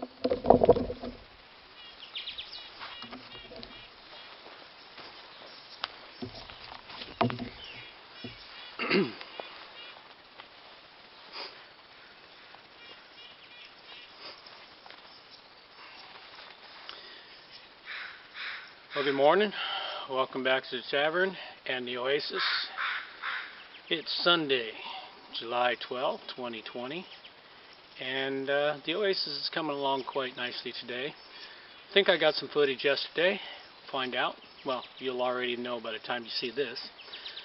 Well, good morning. Welcome back to the tavern and the Oasis. It's Sunday, July 12th, 2020, and the Oasis is coming along quite nicely today. I think I got some footage yesterday. Find out. Well, you'll already know by the time you see this,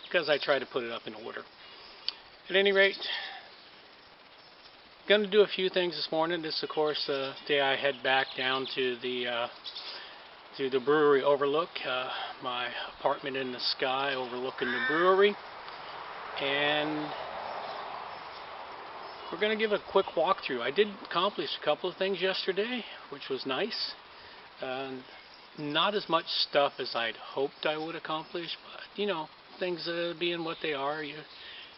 because I try to put it up in order. At any rate, going to do a few things this morning. This, of course, the day I head back down to the brewery overlook, my apartment in the sky overlooking the brewery, and we're going to give a quick walkthrough. I did accomplish a couple of things yesterday, which was nice. Not as much stuff as I'd hoped I would accomplish, but you know, things being what they are, you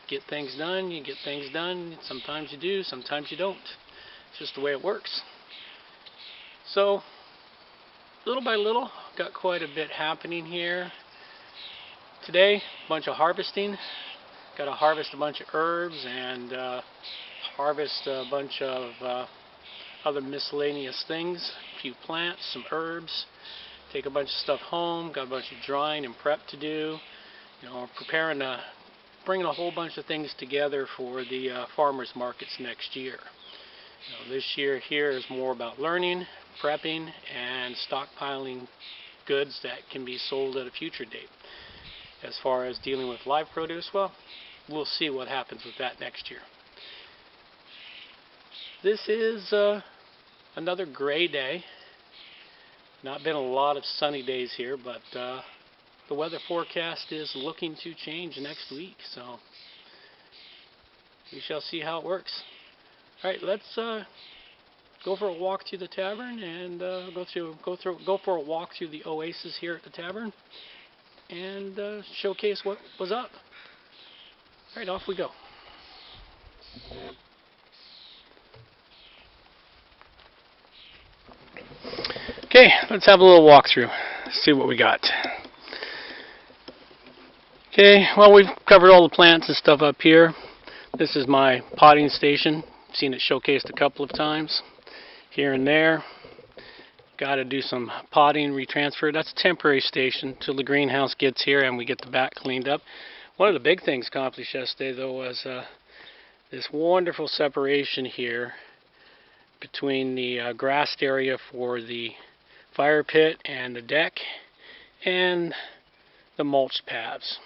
get things done, you get things done. Sometimes you do, sometimes you don't. It's just the way it works. So, little by little, got quite a bit happening here. Today, a bunch of harvesting. Got to harvest a bunch of herbs and harvest a bunch of other miscellaneous things. A few plants, some herbs. Take a bunch of stuff home. Got a bunch of drying and prep to do. You know, preparing bringing a whole bunch of things together for the farmers markets next year. You know, this year here is more about learning, prepping, and stockpiling goods that can be sold at a future date. As far as dealing with live produce, well, we'll see what happens with that next year. This is another gray day. Not been a lot of sunny days here, but the weather forecast is looking to change next week, so we shall see how it works. Alright, let's go for a walk through the tavern and go for a walk through the Oasis here at the tavern and showcase what was up. Alright, off we go. Okay, let's have a little walkthrough. See what we got. Okay, well, we've covered all the plants and stuff up here. This is my potting station. Seen it showcased a couple of times here and there. Got to do some potting retransfer. That's a temporary station till the greenhouse gets here and we get the back cleaned up. One of the big things accomplished yesterday, though, was this wonderful separation here between the grassed area for the fire pit and the deck and the mulch paths.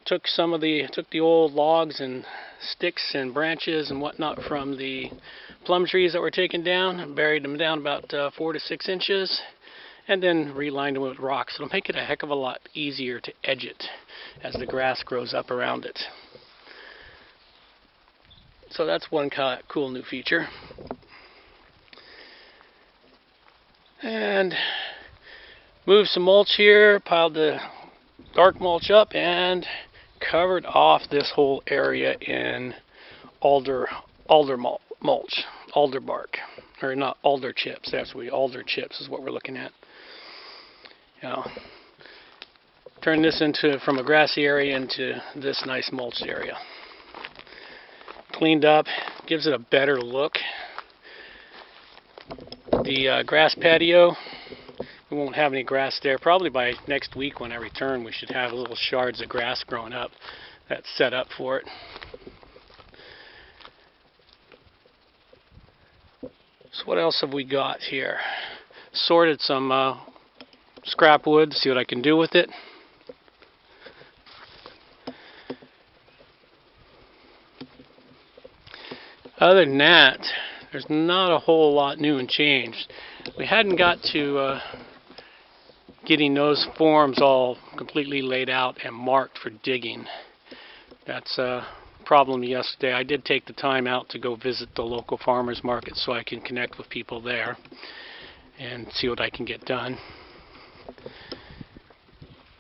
Took the old logs and sticks and branches and whatnot from the plum trees that were taken down and buried them down about 4 to 6 inches, and then relined them with rocks. It'll make it a heck of a lot easier to edge it as the grass grows up around it. So that's one kind of cool new feature. And moved some mulch here, piled the dark mulch up, and covered off this whole area in alder mulch, alder bark, or not alder chips. Alder chips is what we're looking at. You know, turn this from a grassy area into this nice mulched area. Cleaned up, gives it a better look. The grass patio, we won't have any grass there. Probably by next week when I return, we should have little shards of grass growing up that's set up for it. So what else have we got here? Sorted some scrap wood to see what I can do with it. Other than that, there's not a whole lot new and changed. We hadn't got to getting those forms all completely laid out and marked for digging. That's a problem yesterday. I did take the time out to go visit the local farmers market so I can connect with people there and see what I can get done.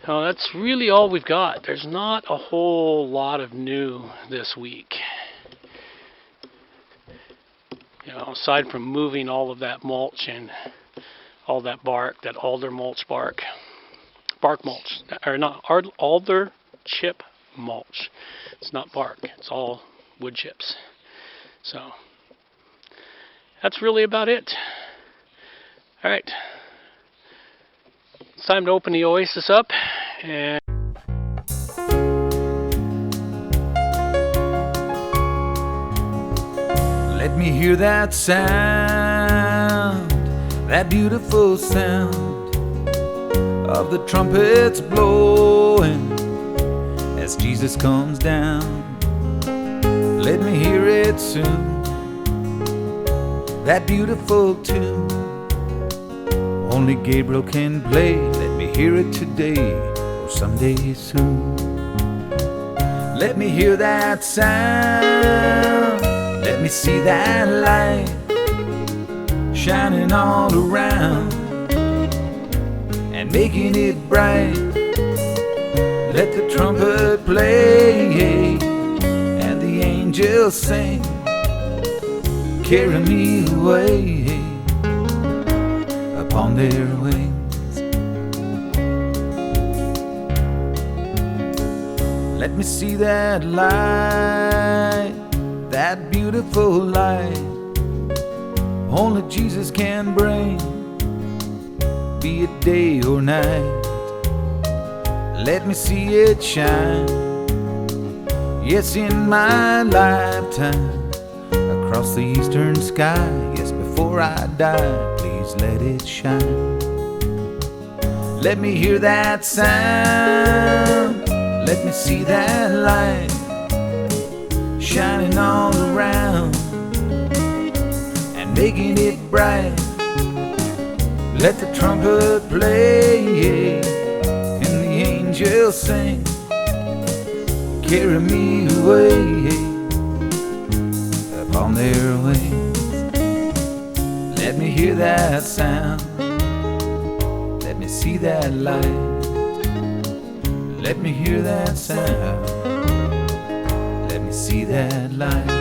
Now, that's really all we've got. There's not a whole lot of new this week. Aside from moving all of that mulch and all that bark, that alder mulch bark mulch, or not alder chip mulch. It's not bark, it's all wood chips. So that's really about it. All right, it's time to open the Oasis up and let me hear that sound, that beautiful sound of the trumpets blowing as Jesus comes down. Let me hear it soon, that beautiful tune only Gabriel can play. Let me hear it today or someday soon. Let me hear that sound, let me see that light shining all around and making it bright. Let the trumpet play and the angels sing, carry me away upon their wings. Let me see that light, that beautiful light only Jesus can bring, be it day or night. Let me see it shine, yes, in my lifetime, across the eastern sky. Yes, before I die, please let it shine. Let me hear that sound, let me see that light shining all around and making it bright. Let the trumpet play and the angels sing, carry me away upon their wings. Let me hear that sound, let me see that light. Let me hear that sound, let me see that light.